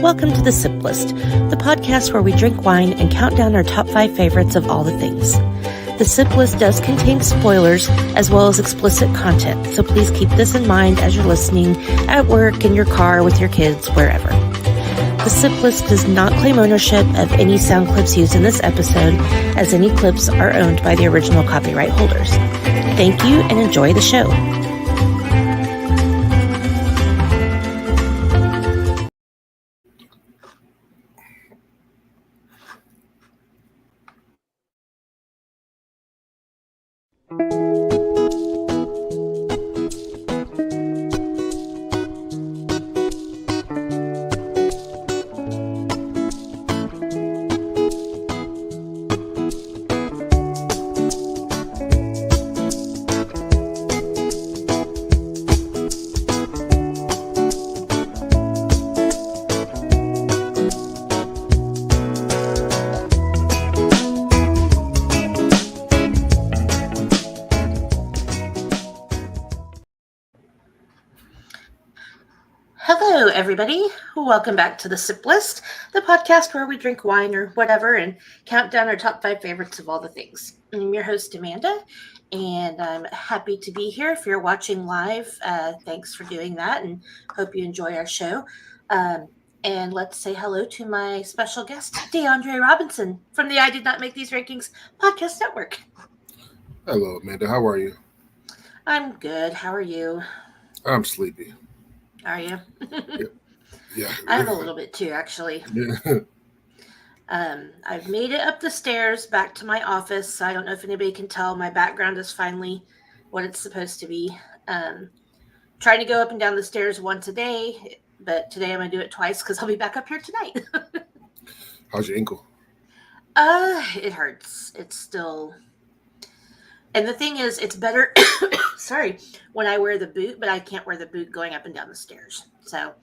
Welcome to The Sip List, the podcast where we drink wine and count down our top 5 favorites of all the things. The Sip List does contain spoilers as well as explicit content, so please keep this in mind as you're listening at work, in your car, with your kids, wherever. The Sip List does not claim ownership of any sound clips used in this episode, as any clips are owned by the original copyright holders. Thank you and enjoy the show. Hello, everybody. Welcome back to The Sip List, the podcast where we drink wine or whatever and count down our top 5 favorites of all the things. I'm your host, Amanda, and I'm happy to be here. If you're watching live, thanks for doing that, and hope you enjoy our show. And let's say hello to my special guest, DeAndre Robinson from the I Did Not Make These Rankings podcast network. Hello, Amanda. How are you? I'm good. How are you? I'm sleepy. Are you? Yeah. I'm a little bit too, actually. Yeah. I've made it up the stairs back to my office. I don't know if anybody can tell. My background is finally what it's supposed to be. Trying to go up and down the stairs once a day, but today I'm going to do it twice because I'll be back up here tonight. How's your ankle? It hurts. It's still... And the thing is, it's better, when I wear the boot, but I can't wear the boot going up and down the stairs. So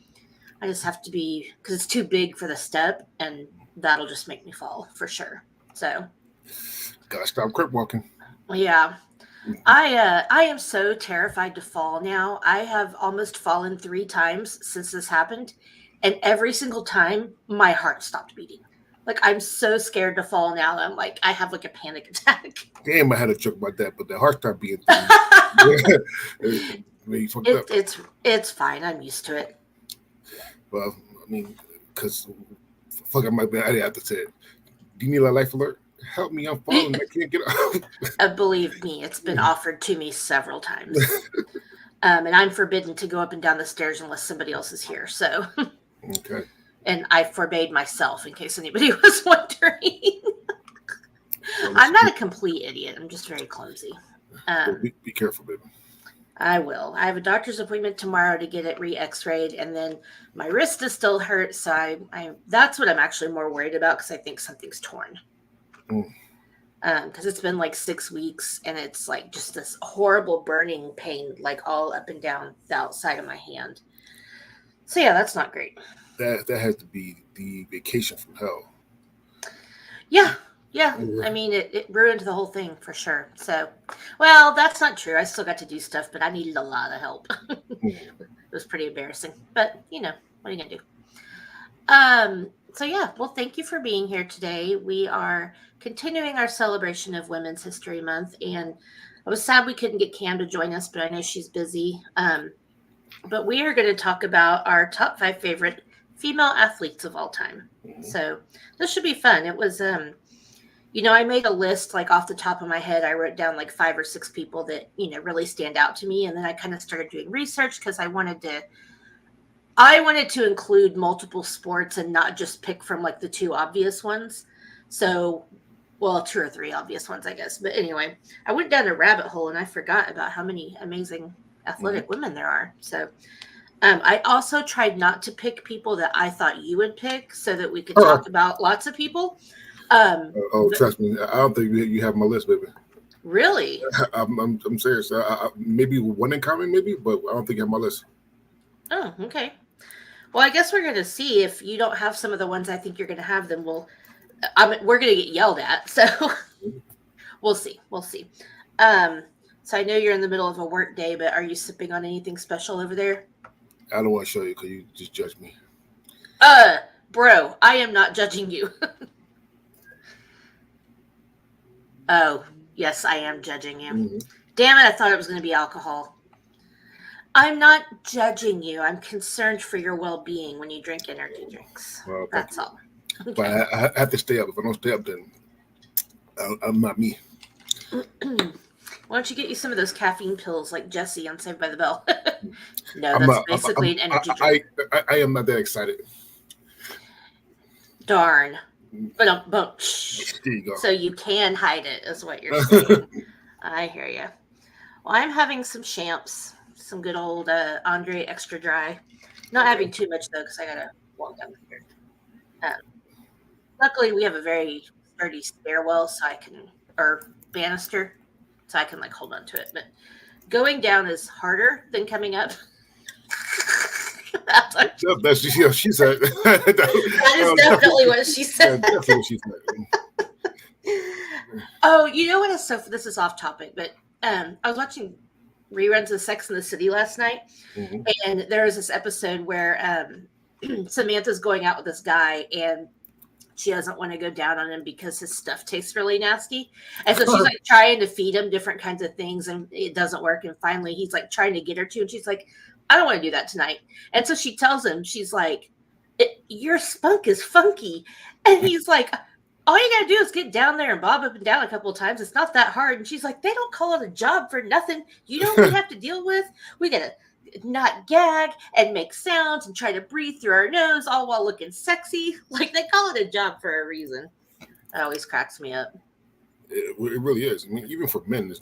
I just have to be, because it's too big for the step, and that'll just make me fall for sure. So. Gotta stop crip walking. Yeah. I am so terrified to fall now. I have almost fallen 3 times since this happened. And every single time, my heart stopped beating. Like, I'm so scared to fall now. I'm like, I have like a panic attack. Damn, I had a joke about that, but the heart stopped beating. It's fine. I'm used to it. Well, I mean, because fuck, I might be. I have to say it. Do you need a life alert? Help me! I'm falling. I can't get up. Believe me, it's been offered to me several times. And I'm forbidden to go up and down the stairs unless somebody else is here. So. Okay. And I forbade myself in case anybody was wondering. I'm not a complete idiot. I'm just very clumsy. Be careful, baby. I will. I have a doctor's appointment tomorrow to get it re-x-rayed, and then my wrist is still hurt, so I that's what I'm actually more worried about because I think something's torn. Because it's been like 6 weeks, and it's like just this horrible burning pain, like all up and down the outside of my hand. So yeah, that's not great. That has to be the vacation from hell. Yeah. I mean, it ruined the whole thing for sure. So, well, that's not true. I still got to do stuff, but I needed a lot of help. It was pretty embarrassing, but what are you gonna do? So yeah, well, thank you for being here today. We are continuing our celebration of Women's History Month, and I was sad we couldn't get Cam to join us, but I know she's busy. But we are going to talk about our top 5 favorite female athletes of all time. So this should be fun. It was, I made a list like off the top of my head. I wrote down like 5 or 6 people that, really stand out to me. And then I kind of started doing research because I wanted to include multiple sports and not just pick from like the 2 obvious ones. So, well, 2 or 3 obvious ones, I guess. But anyway, I went down a rabbit hole and I forgot about how many amazing athletic women there are. So I also tried not to pick people that I thought you would pick so that we could talk about lots of people. Trust me, I don't think you have my list, baby. Really? I'm serious. Maybe one in common, maybe, but I don't think you have my list. Oh, okay. Well, I guess we're going to see if you don't have some of the ones I think you're going to have. Then we're going to get yelled at. So we'll see. So I know you're in the middle of a work day, but are you sipping on anything special over there? I don't want to show you because you just judge me. Bro, I am not judging you. Oh, yes, I am judging you. Mhm. Damn it, I thought it was going to be alcohol. I'm not judging you. I'm concerned for your well-being when you drink energy drinks. Well, thank That's you. all. But Okay. I have to stay up. If I don't stay up, then I'm not me. Why don't you get you some of those caffeine pills like Jesse on Saved by the Bell? No, I'm that's not. basically an energy drink. I am not that excited. Darn. But There you go. so you can hide it, is what you're saying. I hear you. Well, I'm having some champs, some good old Andre Extra Dry. Not having too much though, because I gotta walk down here. Luckily, we have a very sturdy stairwell, or banister, so I can like hold on to it. But going down is harder than coming up. That's what That's yeah, she said. that is definitely what she said. Definitely what she said. Oh, you know what is so? This is off topic, but I was watching reruns of Sex in the City last night, Mhm. and there was this episode where Samantha's going out with this guy, and she doesn't want to go down on him because his stuff tastes really nasty, and so she's like trying to feed him different kinds of things, and it doesn't work. And finally, he's like trying to get her to, and she's like, "I don't want to do that tonight." And so she tells him, she's like, "Your spunk is funky," and he's like, all you gotta do is get down there and bob up and down a couple of times. It's not that hard. And she's like, they don't call it a job for nothing. You know what we have to deal with? We gotta not gag and make sounds and try to breathe through our nose all while looking sexy. Like they call it a job for a reason. That always cracks me up. It really is. I mean, even for men.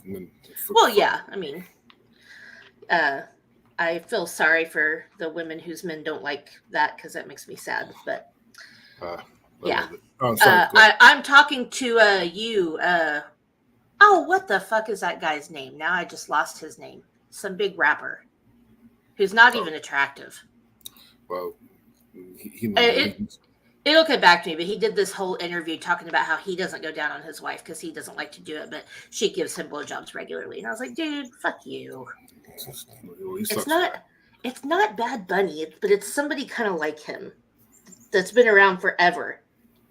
Well, yeah. I mean, I feel sorry for the women whose men don't like that because that makes me sad. But yeah. I'm talking to you. Oh, what the fuck is that guy's name? Now I just lost his name. Some big rapper who's not even attractive. Well, it'll come back to me, but he did this whole interview talking about how he doesn't go down on his wife because he doesn't like to do it, but she gives him blowjobs regularly. And I was like, dude, fuck you. It's not Bad Bunny, but it's somebody kind of like him that's been around forever.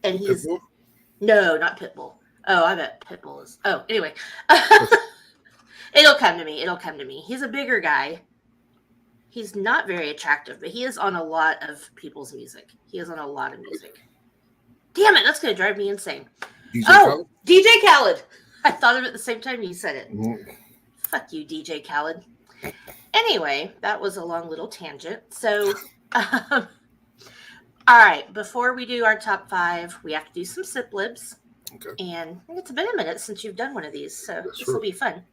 And he's Pitbull? No, not Pitbull. Oh, I bet Pitbull is. Oh, anyway, it'll come to me. He's a bigger guy. He's not very attractive, but he is on a lot of people's music. Damn it, that's gonna drive me insane. DJ Khaled. I thought of it at the same time you said it. Mm-hmm. Fuck you, DJ Khaled. Anyway, that was a long little tangent. So. All right, before we do our top 5, we have to do some sip libs. Okay. And it's been a minute since you've done one of these, so this will be fun.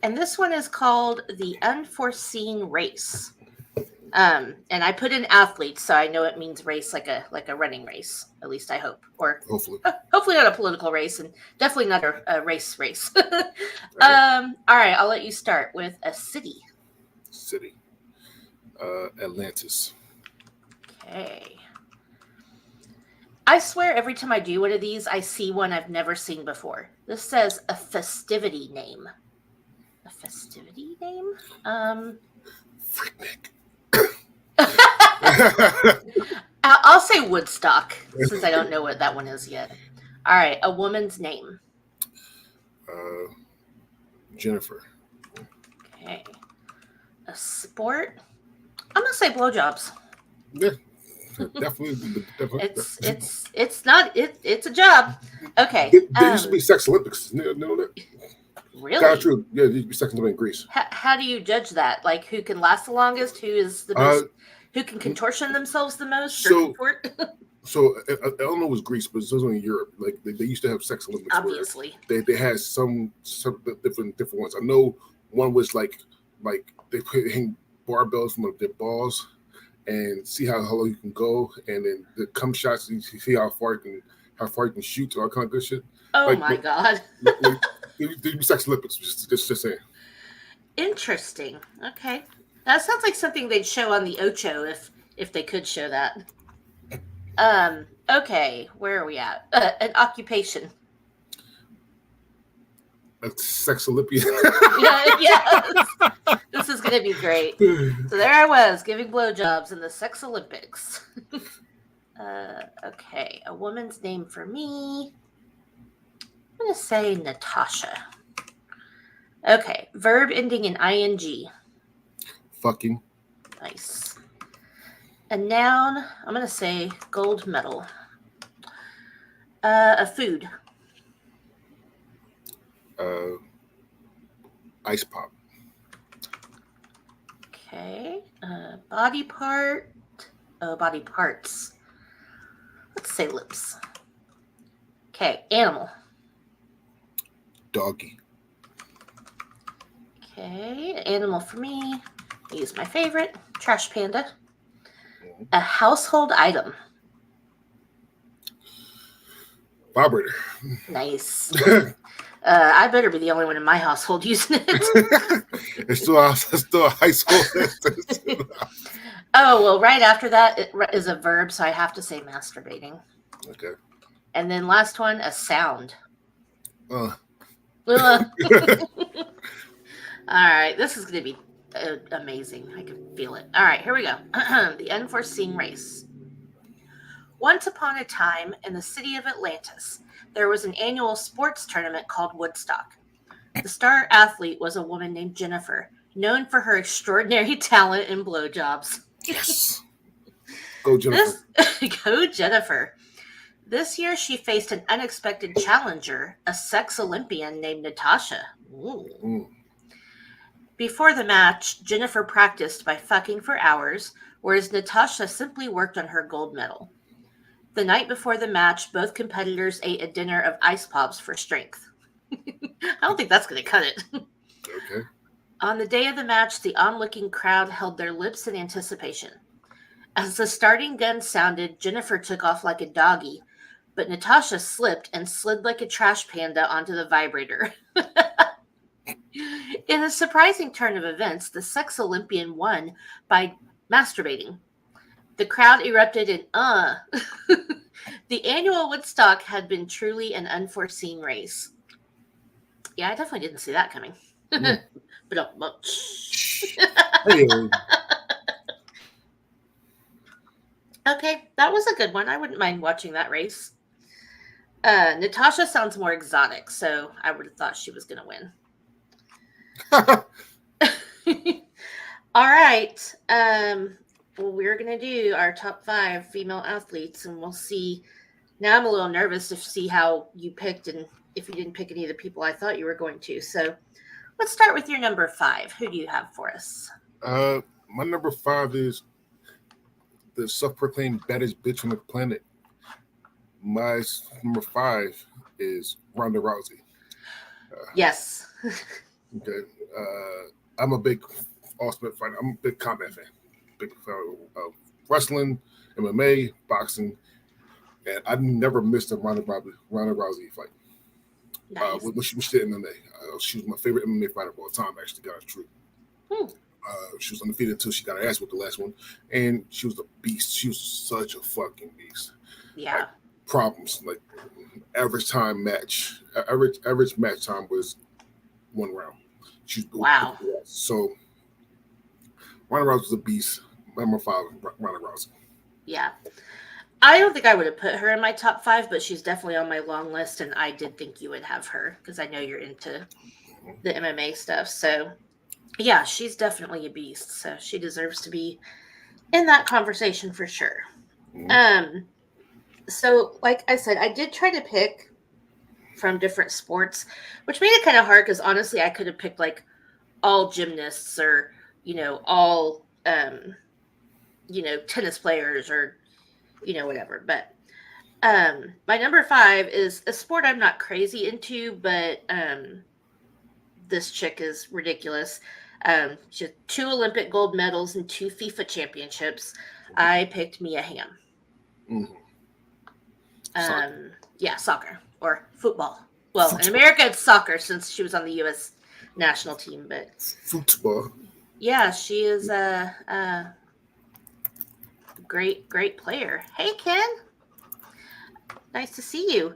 And this one is called The Unforeseen Race. And I put in athlete, so I know it means race like a running race, at least I hope. Or hopefully not a political race, and definitely not a race. All right, I'll let you start with a city. Atlantis. Okay. I swear every time I do one of these, I see one I've never seen before. This says a festivity name. A festivity name? Freaknik. I'll say Woodstock, since I don't know what that one is yet. All right, a woman's name. Jennifer. Okay. A sport? I'm going to say blowjobs. Yeah. Definitely. It's a job. Okay. There used to be sex Olympics. You know that? Really? That's true. Yeah, there used to be sex Olympics in Greece. How do you judge that? Like who can last the longest? Who is the most? Who can contortion themselves the most? So I don't know if it was Greece, but it was only in Europe. Like they used to have sex Olympics. Obviously. They had some different ones. I know one was like they hang barbells from their balls and see how low you can go, and then the cum shots, you see how far you can shoot, all kind of good shit. Oh my god! They sex Olympics. Just saying. Interesting. Okay, that sounds like something they'd show on the Ocho if they could show that. Okay, where are we at? An occupation. A sex Olympian. Yeah, yes. This is going to be great. So there I was, giving blowjobs in the Sex Olympics. Okay, a woman's name for me. I'm going to say Natasha. Okay, verb ending in ing. Fucking. Nice. A noun, I'm going to say gold medal. A food. Ice pop. Okay. Body part. Oh, body parts. Let's say lips. Okay, animal. Doggy. Okay, animal for me. I use my favorite, trash panda. A household item. Vibrator. Nice. I better be the only one in my household using it. It's still a high school. Oh, well, right after that it is a verb, so I have to say masturbating. Okay. And then last one, a sound. Uh. All right, this is going to be amazing. I can feel it. All right, here we go. The unforeseen race. Once upon a time, in the city of Atlantis, there was an annual sports tournament called Woodstock. The star athlete was a woman named Jennifer, known for her extraordinary talent in blowjobs. Yes. Go, Jennifer. Go, Jennifer. This year, she faced an unexpected challenger, a sex Olympian named Natasha. Ooh. Before the match, Jennifer practiced by fucking for hours, whereas Natasha simply worked on her gold medal. The night before the match, both competitors ate a dinner of ice pops for strength. I don't think that's going to cut it. Okay. On the day of the match, the onlooking crowd held their lips in anticipation. As the starting gun sounded, Jennifer took off like a doggy, but Natasha slipped and slid like a trash panda onto the vibrator. In a surprising turn of events, the sex Olympian won by masturbating. The crowd erupted in The annual Woodstock had been truly an unforeseen race. Yeah, I definitely didn't see that coming. But okay, that was a good one. I wouldn't mind watching that race. Natasha sounds more exotic, so I would have thought she was going to win. All right. Well, we're going to do our top 5 female athletes, and we'll see. Now I'm a little nervous to see how you picked and if you didn't pick any of the people I thought you were going to. So let's start with your number 5. Who do you have for us? My number 5 is the self-proclaimed baddest bitch on the planet. My number 5 is Ronda Rousey. Yes. Okay. I'm a big Ultimate Fighter. I'm a big combat fan. Big fan of wrestling, MMA, boxing, and I never missed a Ronda Rousey fight. Nice. When she did MMA, she was my favorite MMA fighter of all time. Actually, got it true. She was undefeated until she got her ass with the last one, and she was a beast. She was such a fucking beast. Yeah. Like, problems like average match time was 1 round. Wow. So Ronda Rousey was a beast. Number 5, Ronda Rousey. Yeah. I don't think I would have put her in my top 5, but she's definitely on my long list, and I did think you would have her because I know you're into the MMA stuff. So, yeah, she's definitely a beast. So she deserves to be in that conversation for sure. So, like I said, I did try to pick from different sports, which made it kind of hard because honestly, I could have picked like all gymnasts or, all, tennis players or, whatever. But my number 5 is a sport I'm not crazy into, but this chick is ridiculous. She has 2 Olympic gold medals and 2 FIFA championships. I picked Mia Hamm. Soccer or football. Well, in America, it's soccer since she was on the U.S. national team. But football. Yeah, she is a great player. Hey, Ken. Nice to see you.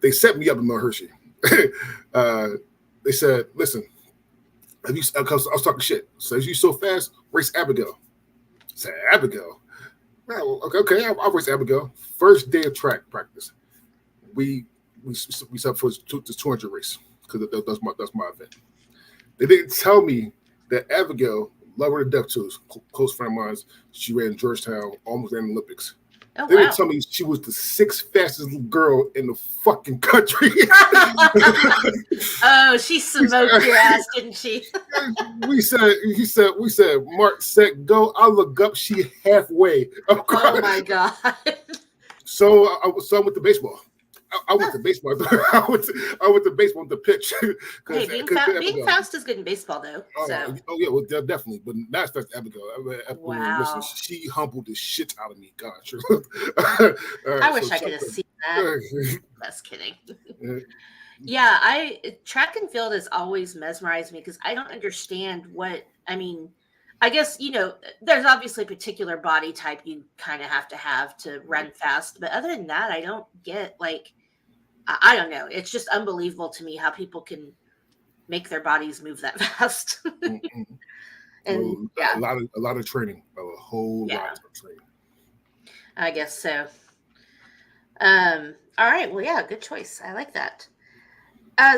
they set me up in Mount Hershey. They said, "Listen, have you?" I was talking shit. So you so fast, race Abigail. I said, Abigail. Well, okay, I'll race Abigail. First day of track practice, we set up for the 200 race because that's my event. They didn't tell me that Abigail, love her to death too, close friend of mine. She ran Georgetown, almost ran the Olympics. Oh, They wow. didn't tell me she was the sixth fastest little girl in the fucking country. Oh, she smoked your ass, didn't she? we said, Mark, set, go. I look up, she halfway. Oh my God. So I went to baseball. I went to baseball. I went to baseball with the pitch. Hey, being fast is good in baseball, though. So. Oh yeah, well definitely, but not that's Abigail. Listen, Wow. she humbled the shit out of me. God, true. I wish I could have seen that. Just kidding. Yeah, track and field has always mesmerized me because I don't understand I guess, there's obviously a particular body type you kind of have to run fast. But other than that, I don't get I don't know. It's just unbelievable to me how people can make their bodies move that fast. And well, yeah, a lot of training, a whole lot of training. I guess so. All right. Well, yeah, good choice. I like that.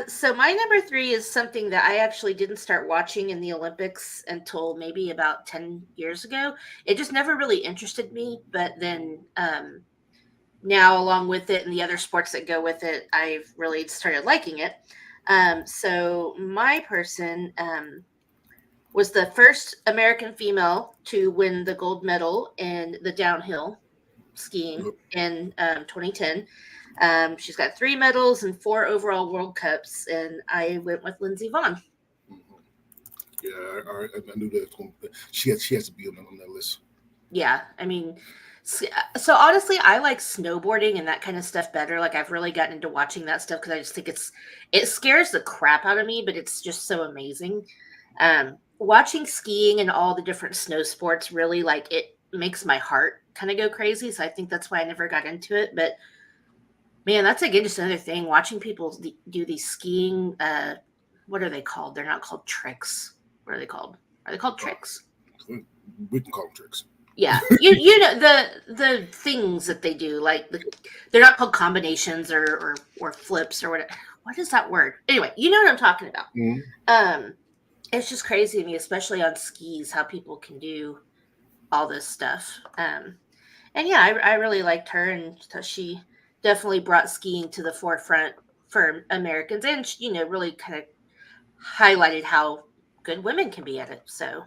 So my number 3 is something that I actually didn't start watching in the Olympics until maybe about 10 years ago. It just never really interested me. But then now, along with it and the other sports that go with it, I've really started liking it. So my person was the first American female to win the gold medal in the downhill skiing in 2010. She's got 3 medals and 4 overall World Cups, and I went with Lindsey Vonn. Yeah, I knew that she has to be on that list. Yeah, I mean, so honestly, I like snowboarding and that kind of stuff better. Like I've really gotten into watching that stuff because I just think it scares the crap out of me, but it's just so amazing. Watching skiing and all the different snow sports really it makes my heart kind of go crazy. So I think that's why I never got into it. But man, that's again just another thing. Watching people do these skiing. What are they called? They're not called tricks. What are they called? Are they called tricks? We can call them tricks. Yeah, you know the things that they do. They're not called combinations or flips or whatever. What is that word? Anyway, you know what I'm talking about. Mm-hmm. It's just crazy to me, especially on skis, how people can do all this stuff. And yeah, I really liked her, and she definitely brought skiing to the forefront for Americans, and really kind of highlighted how good women can be at it. So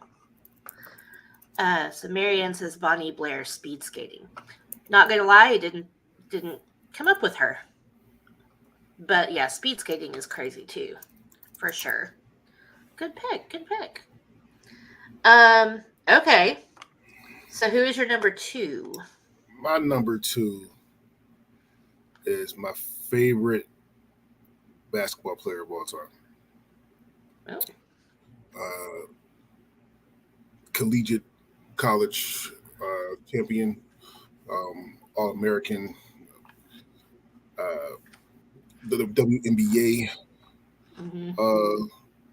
Marianne says Bonnie Blair speed skating. Not gonna lie, I didn't come up with her, but yeah, speed skating is crazy too, for sure. Good pick. Okay. So who is your number 2? My number 2 is my favorite basketball player of all time. Oh. Collegiate college champion, All-American, the WNBA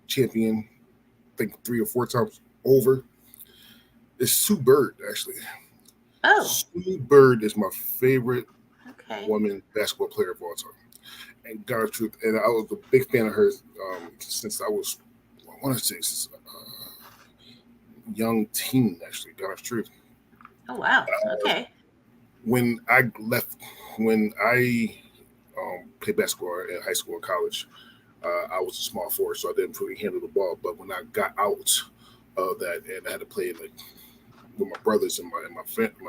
champion, I think 3 or 4 times over. It's Sue Bird, actually. Oh. Sue Bird is my favorite woman basketball player of all time. And God's truth, and I was a big fan of hers since I was, I want to say, young teen, actually. God's truth. Oh wow! Okay. When I played basketball in high school and college, I was a small forward, so I didn't really handle the ball. But when I got out of that and I had to play with my brothers and my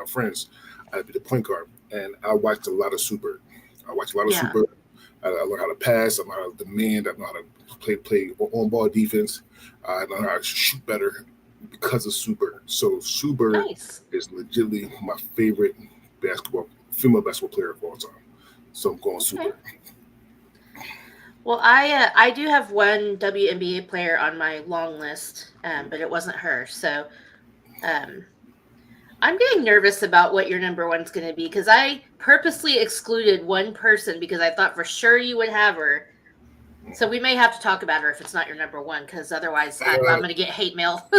friends, I had to be the point guard. And I watched a lot of Sue Bird. Sue Bird. I learned how to pass. I know how to demand. I know how to play on-ball defense. I know how to shoot better because of Sue Bird. So Sue Bird is legitimately my favorite female basketball player of all time. So I'm going Sue Bird. Well, I do have one WNBA player on my long list, but it wasn't her. So I'm getting nervous about what your number one's going to be because I purposely excluded one person because I thought for sure you would have her. So we may have to talk about her if it's not your number one, because otherwise I'm going to get hate mail.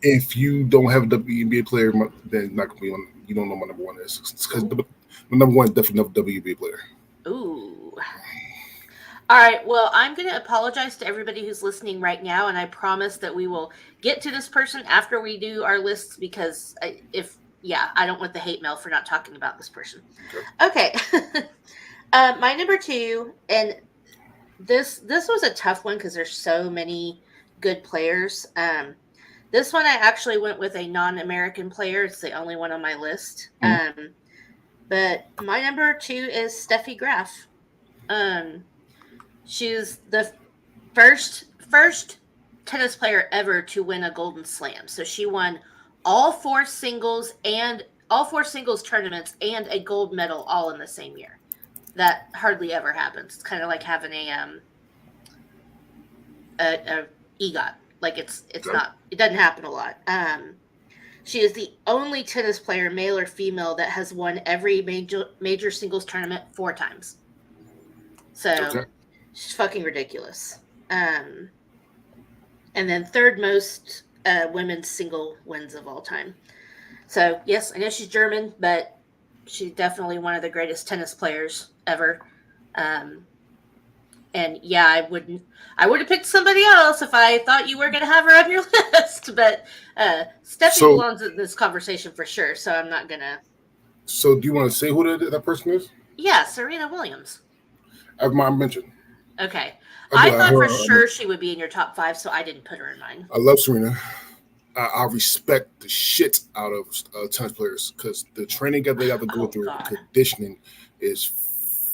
If you don't have a WNBA player, then not gonna be on. You don't know my number one is because my number one is definitely not a WNBA player. Ooh. All right. Well, I'm going to apologize to everybody who's listening right now, and I promise that we will get to this person after we do our lists because I don't want the hate mail for not talking about this person. Okay. My number two, and this was a tough one because there's so many good players. This one I actually went with a non-American player. It's the only one on my list. But my number two is Steffi Graf. She's the first tennis player ever to win a Golden Slam. So she won all four singles tournaments and a gold medal all in the same year. That hardly ever happens. It's kind of like having a EGOT. Like it doesn't happen a lot. She is the only tennis player, male or female, that has won every major singles tournament 4 times. So she's fucking ridiculous. And then third most women's single wins of all time. So yes, I know she's German, but she's definitely one of the greatest tennis players ever. And yeah, I would have picked somebody else if I thought you were going to have her on your list. But Steffi belongs in this conversation for sure. So I'm not going to. So do you want to say who that person is? Yeah, Serena Williams. I've mentioned. Okay. I thought for sure she would be in your top 5, so I didn't put her in mine. I love Serena. I respect the shit out of tennis players because the training that they have to go through, the conditioning is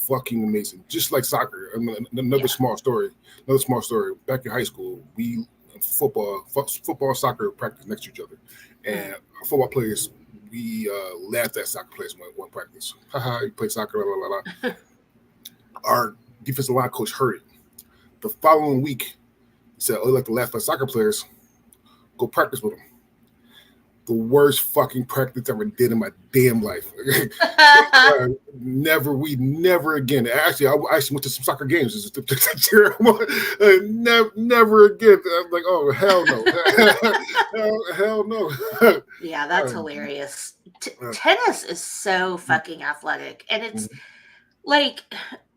fucking amazing. Just like soccer. Another small story. Back in high school, we football, soccer practice next to each other, and football players we laughed at soccer players one practice. Haha, you play soccer, blah blah blah. Our defensive line coach heard it. The following week, he said, "Oh, you like to laugh at soccer players? Go practice with them." The worst fucking practice I ever did in my damn life. Never again. Actually, I actually went to some soccer games. Never again. I'm like, oh, hell no. hell no. Yeah, that's hilarious. Tennis is so fucking athletic. And it's like,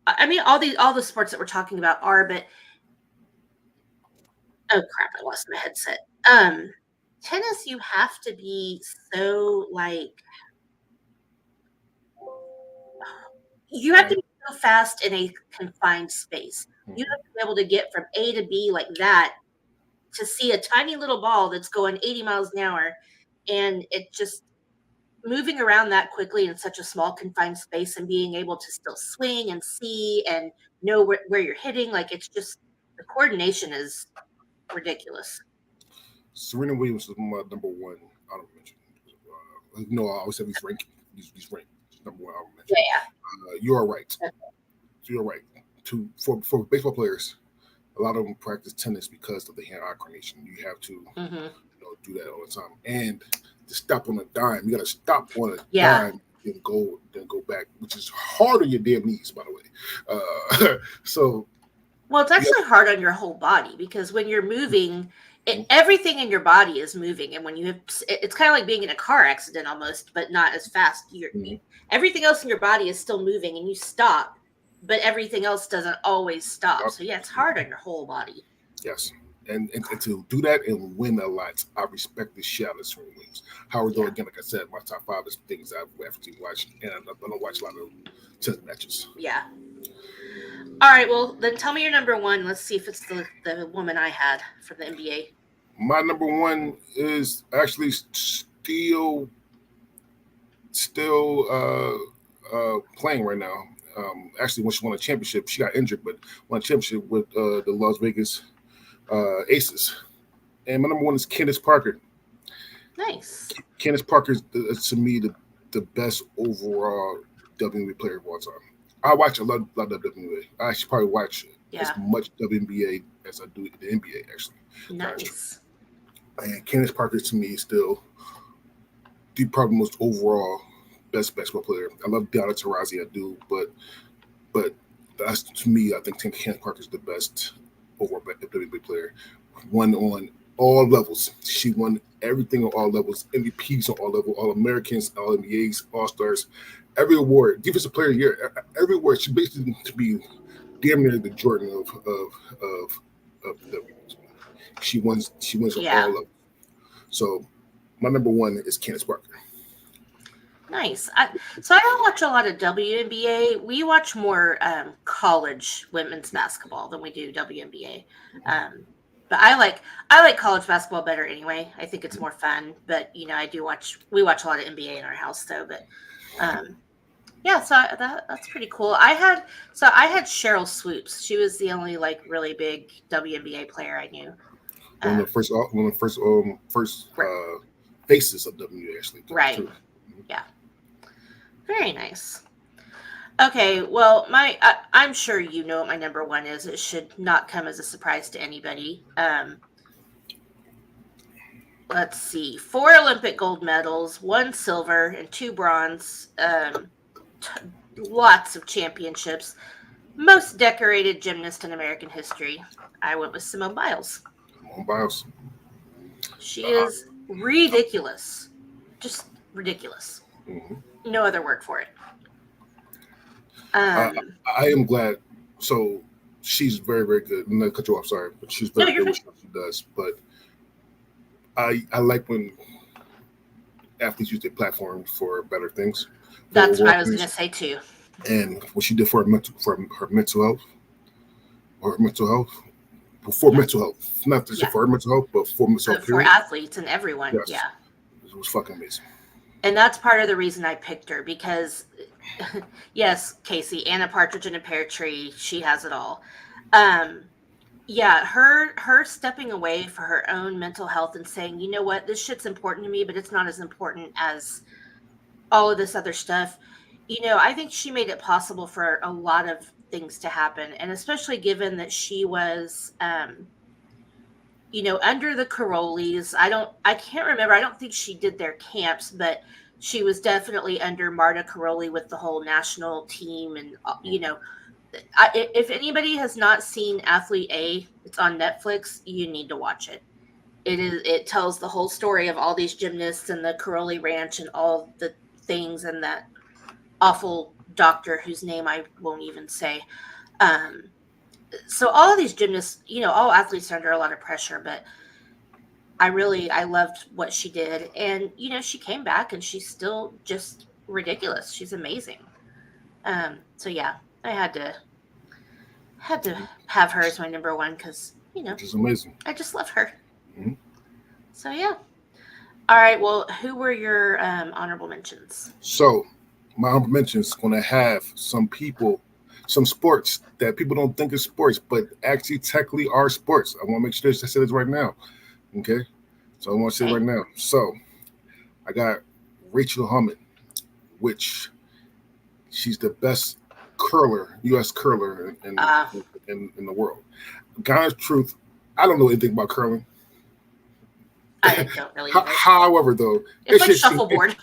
I mean, all the sports that we're talking about are, but oh crap, I lost my headset. Tennis, you have to be so you have to be so fast in a confined space. You have to be able to get from A to B like that to see a tiny little ball that's going 80 miles an hour, and it just moving around that quickly in such a small confined space and being able to still swing and see and know where you're hitting. Like, it's just, the coordination is ridiculous. Serena Williams is my number one. I don't mention. I always have these rankings. These rankings. Number one. I don't mention. Yeah. You are right. You're right. For baseball players, a lot of them practice tennis because of the hand-eye coordination. You have to do that all the time. And to stop on a dime, you got to stop on a dime and go back, which is hard on your damn knees, by the way. Well, it's actually hard on your whole body because when you're moving. Everything in your body is moving, and when you have, it's kind of like being in a car accident almost, but not as fast. Everything else in your body is still moving, and you stop, but everything else doesn't always stop. So yeah, it's hard on your whole body. Yes, and to do that and win a lot, I respect the shit out of Serena Williams. However, though, again, like I said, my top 5 is things I've actually watched, and I don't watch a lot of tennis matches. Yeah. All right, well, then tell me your number one. Let's see if it's the woman I had for the NBA. My number one is actually still playing right now. Actually, when she won a championship, she got injured, but won a championship with the Las Vegas Aces. And my number one is Candace Parker. Nice. Candace Parker is, to me, the best overall WNBA player of all time. I watch a lot of WNBA. I actually probably watch as much WNBA as I do the NBA, actually. Nice. And Candace Parker, to me, is still probably most overall best basketball player. I love Diana Taurasi, I do, but that's to me, I think Candace Parker is the best overall WWE player. Won on all levels. She won everything on all levels. MVPs on all levels, All Americans, All NBAs, All Stars, every award. Defensive Player of the Year, every award. She basically to be damn near the Jordan of WWE. She wins on all levels. So my number one is Candace Parker. Nice. So I don't watch a lot of WNBA. We watch more college women's basketball than we do WNBA. But I like college basketball better anyway. I think it's more fun. But we watch a lot of NBA in our house though. But yeah, so that's pretty cool. I had Cheryl Swoops. She was the only like really big WNBA player I knew. One of the first faces of WNBA actually. Right. Too. Yeah. Very nice. Okay, well, I'm sure you know what my number one is. It should not come as a surprise to anybody. Let's see. 4 Olympic gold medals, 1 silver, and 2 bronze. Lots of championships. Most decorated gymnast in American history. I went with Simone Biles. Simone Biles. She is ridiculous. Just ridiculous. Mm-hmm. No other word for it. I am glad. So she's very, very good. I'm not cut you off. Sorry, but she's very good at what she does. But I like when athletes use their platform for better things. That's what I was going to say too. And what she did for her mental health, mental health, not just for her mental health, but for mental health. For athletes and everyone, yes. Yeah, it was fucking amazing. And that's part of the reason I picked her because, yes, Casey, Anna Partridge in a Pear Tree, she has it all. Yeah, her stepping away for her own mental health and saying, you know what, this shit's important to me, but it's not as important as all of this other stuff. I think she made it possible for a lot of things to happen. And especially given that she was, under the Karolis. I can't remember. I don't think she did their camps, but she was definitely under Marta Karoli with the whole national team. And, if anybody has not seen Athlete A, it's on Netflix, you need to watch it. It tells the whole story of all these gymnasts and the Karoli Ranch and all the things and that awful doctor whose name I won't even say. So all of these gymnasts, all athletes are under a lot of pressure, but I loved what she did. And, she came back and she's still just ridiculous. She's amazing. So yeah, I had to have her as my number one because, she's amazing. I just love her. Mm-hmm. So yeah. All right. Well, who were your honorable mentions? So my honorable mentions is going to have some sports that people don't think is sports, but actually technically are sports. I want to make sure I say this right now. Okay. So I want to say it right now. So I got Rachel Hammond, which she's the best U.S. curler in the world. God's truth, I don't know anything about curling. I don't really. However, though, it's like shuffleboard.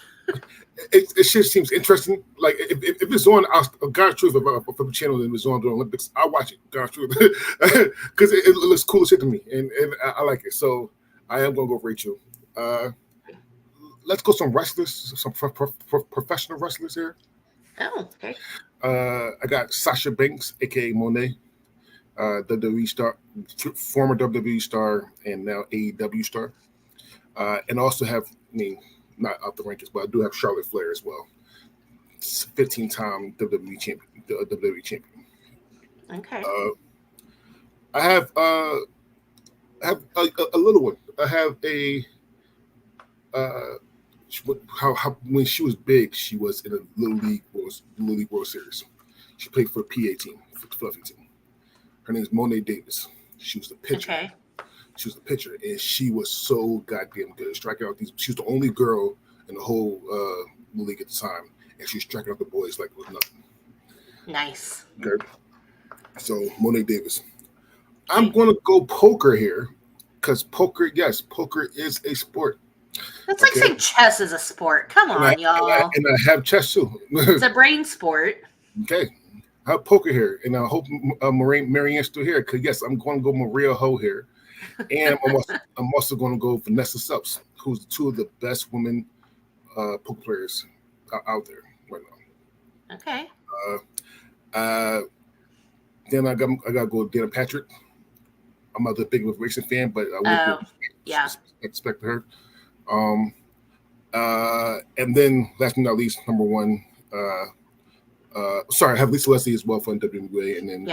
It just seems interesting. Like if it's on God's truth from the channel and it's on the Olympics, I'll watch it. God's truth because it looks cool as shit to me, and I like it. So I am gonna go with Rachel. Let's go some wrestlers, some professional wrestlers here. Oh, okay. I got Sasha Banks, aka Monet, WWE star, former WWE star, and now AEW star, and also have not out the rankings, but I do have Charlotte Flair as well. 15-time WWE champion. Okay. I have a little one. I have how when she was big, she was in a Little League World Series. She played for the PA team, for the Fluffy team. Her name is Monet Davis. She was the pitcher. Okay. She was the pitcher, and she was so goddamn good. Striking out these. She was the only girl in the whole league at the time, and she was striking out the boys like it was nothing. Nice. Okay. So Monet Davis. I'm going to go poker here, because poker is a sport. That's like saying chess is a sport. Come on, y'all. And I have chess too. It's a brain sport. Okay. I have poker here, and I hope Marianne's still here, because yes, I'm going to go Maria Ho here, and I'm also going to go Vanessa Subs, who's two of the best women poker players out there right now. Okay. Then I got to go with Dana Patrick. I'm not that big of a racing fan, but I would expect her. And then last but not least, number one. Sorry, I have Lisa Leslie as well for NWA, and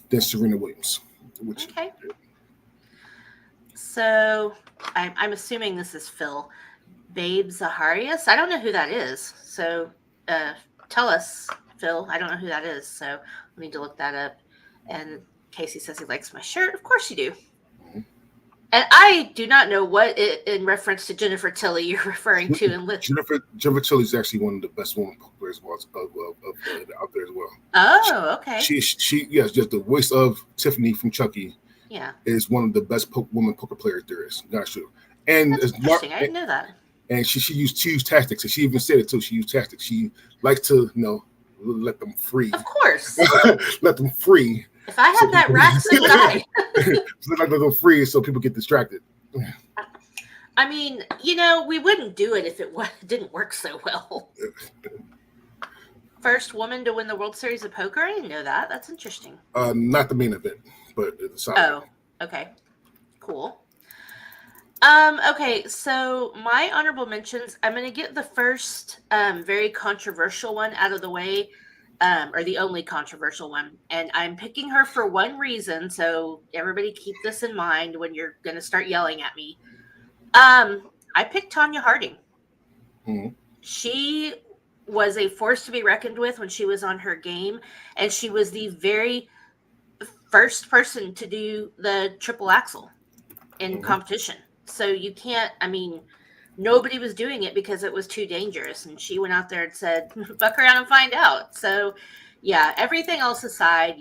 then Serena Williams. Okay. So I'm assuming this is Phil. Babe Zaharias? I don't know who that is. So tell us, Phil. I don't know who that is. So I need to look that up. And Casey says he likes my shirt. Of course you do. Mm-hmm. And I do not know what in reference to Jennifer Tilly you're referring to. Jennifer Tilly is actually one of the best women players out there as well. Oh, okay. She yes, just the voice of Tiffany from Chucky. Yeah, is one of the best women poker players there is. Not sure. And that's interesting. I didn't know that. And she used tactics, and she even said it too. She used tactics. She likes to let them free. Of course, let them free. If I had that rack, so would I. Let them free so people get distracted. I mean, we wouldn't do it if it didn't work so well. First woman to win the World Series of Poker? I didn't know that. That's interesting. Not the main event, but the side. Oh, okay. Cool. Okay, so my honorable mentions, I'm going to get the first very controversial one out of the way, or the only controversial one. And I'm picking her for one reason, so everybody keep this in mind when you're going to start yelling at me. I picked Tonya Harding. Mm-hmm. She was a force to be reckoned with when she was on her game, and she was the very first person to do the triple axel in competition. So you can't, nobody was doing it because it was too dangerous. And she went out there and said, fuck around and find out. So yeah, everything else aside,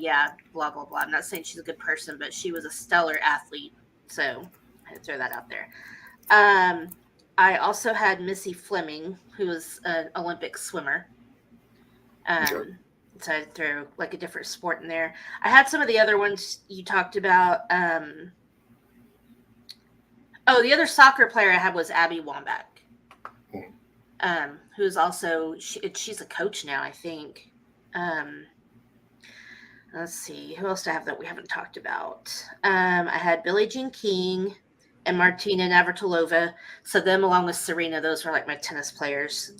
blah, blah, blah. I'm not saying she's a good person, but she was a stellar athlete. So I had to throw that out there. I also had Missy Fleming, who was an Olympic swimmer. So I had to throw like a different sport in there. I had some of the other ones you talked about. The other soccer player I had was Abby Wambach, who's also, she's a coach now, I think. Let's see, who else do I have that we haven't talked about? I had Billie Jean King and Martina Navratilova. So them along with Serena, those were like my tennis players.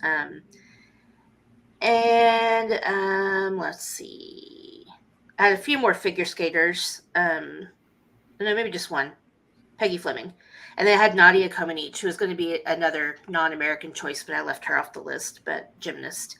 Let's see. I had a few more figure skaters. No, maybe just one. Peggy Fleming. And then I had Nadia Comaneci, who was going to be another non-American choice, but I left her off the list, but gymnast.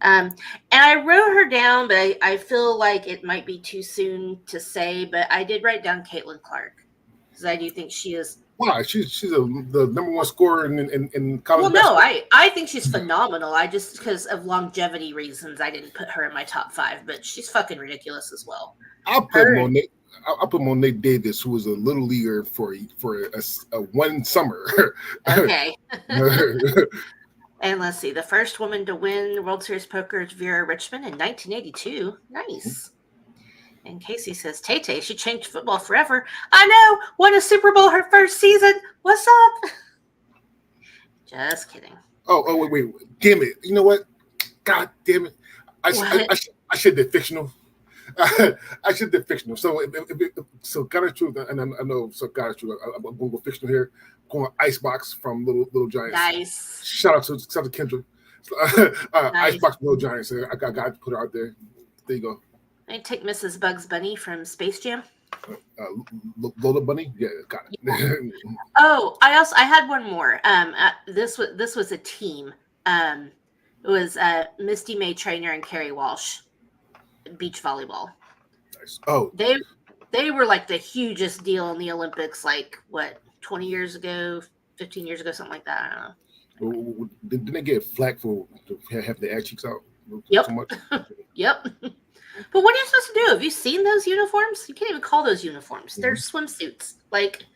And I wrote her down, but I feel like it might be too soon to say, but I did write down Caitlin Clark, because I do think she is. Wow, she's the number one scorer in college. Well, no, I think she's phenomenal. I just, because of longevity reasons, I didn't put her in my top 5, but she's fucking ridiculous as well. I'll put Monet Davis, who was a little leaguer for a one summer. Okay. And let's see. The first woman to win World Series Poker is Vera Richmond in 1982. Nice. And Casey says, Tay-Tay, she changed football forever. I know. Won a Super Bowl her first season. What's up? Just kidding. Oh, wait. Damn it. You know what? God damn it. I should be fictional. I should be fictional. So God is true, and I know. So God is true. I'm going to go fictional here. Going Icebox from Little Giants. Nice. Shout out to Kendra. Nice. Icebox Little Giants. I got to put her out there. There you go. I take Mrs. Bugs Bunny from Space Jam. Lola Bunny. Yeah, got it. Yeah. I had one more. This was a team. It was Misty May Trainer and Carrie Walsh. Beach volleyball. Nice. Oh, they were like the hugest deal in the Olympics, like what, 20 years ago, 15 years ago, something like that. I don't know. Didn't they get flack for having the ass cheeks out? Yep. So much? Yep. But what are you supposed to do? Have you seen those uniforms? You can't even call those uniforms. They're swimsuits. Like,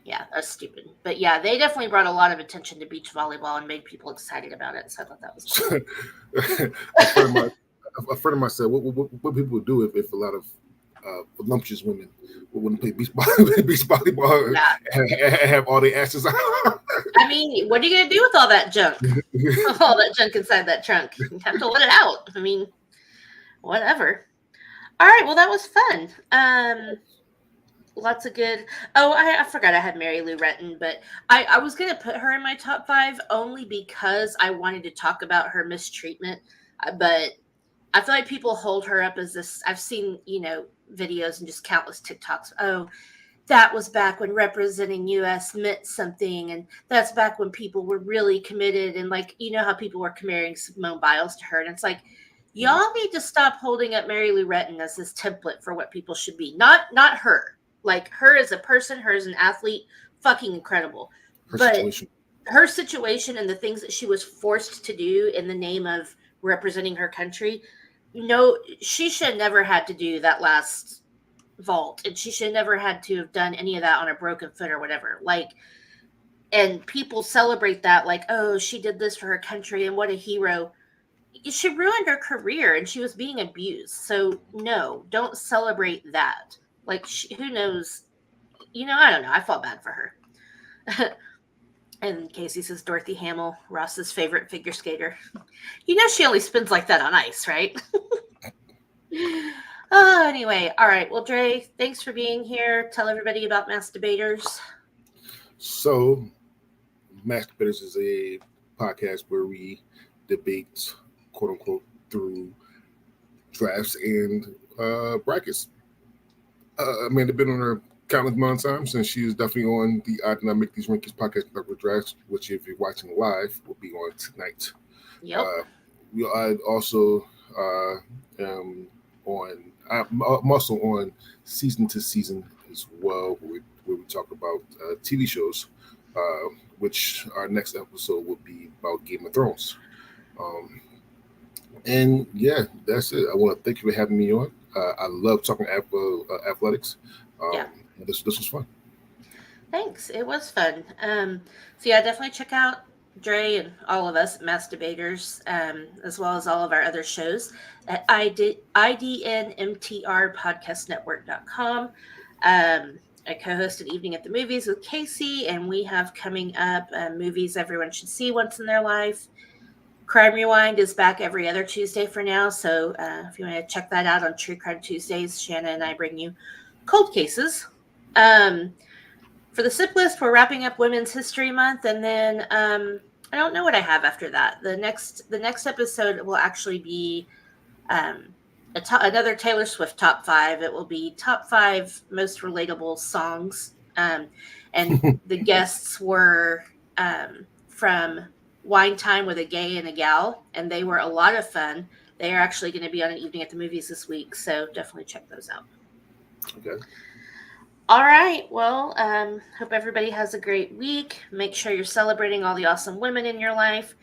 Yeah, that's stupid. But yeah, they definitely brought a lot of attention to beach volleyball and made people excited about it. So I thought that was cool. a friend of mine said, what people would do if a lot of voluptuous women wouldn't play beach volleyball Yeah. and have all their asses out. I mean, what are you going to do with all that junk? All that junk inside that trunk. You have to let it out. I mean, whatever. All right. Well, that was fun. Lots of good. Oh, I forgot I had Mary Lou Retton, but I was going to put her in my top 5 only because I wanted to talk about her mistreatment. But I feel like people hold her up as this. I've seen, videos and just countless TikToks. Oh, that was back when representing US meant something. And that's back when people were really committed. And how people were comparing Simone Biles to her. And it's like, y'all need to stop holding up Mary Lou Retton as this template for what people should be. Not her. Like her as a person, her as an athlete, fucking incredible. Her situation and the things that she was forced to do in the name of representing her country, no, she should never had to do that last vault, and she should never had to have done any of that on a broken foot or whatever. And people celebrate that, like, oh, she did this for her country and what a hero. She ruined her career and she was being abused. So no, don't celebrate that. Who knows? I don't know. I felt bad for her. And Casey says Dorothy Hamill, Ross's favorite figure skater. She only spins like that on ice, right? Anyway. All right. Well, Dre, thanks for being here. Tell everybody about Masturbators. So, Masturbators is a podcast where we debate, quote unquote, through drafts and brackets. Amanda been on her countless amount of times, and she is definitely on the I Did Not Make These Rankings podcast with drafts, which if you're watching live will be on tonight. Yep. I also am on. I'm also on Season to Season as well, where we talk about TV shows. Which our next episode will be about Game of Thrones. And yeah, that's it. I want to thank you for having me on. I love talking athletics. This was fun. Thanks. It was fun. So yeah, definitely check out Dre and all of us Masturbators, as well as all of our other shows at idnmtrpodcastnetwork.com. I co-hosted Evening at the Movies with Casey, and we have coming up movies everyone should see once in their life. Crime Rewind is back every other Tuesday for now, so if you want to check that out on True Crime Tuesdays, Shanna and I bring you cold cases. For the SIP list, we're wrapping up Women's History Month, and then I don't know what I have after that. The next episode will actually be another Taylor Swift top 5. It will be top 5 most relatable songs, and the guests were from Wine Time with a Gay and a Gal, and they were a lot of fun. They are actually going to be on an Evening at the Movies this week, so definitely check those out. Okay. All right. Well, hope everybody has a great week. Make sure you're celebrating all the awesome women in your life.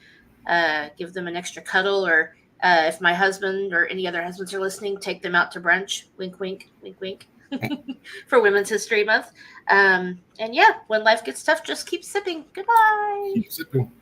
Give them an extra cuddle, or if my husband or any other husbands are listening, take them out to brunch. Wink, wink, wink, wink. For Women's History Month. And yeah, when life gets tough, just keep sipping. Goodbye. Keep sipping.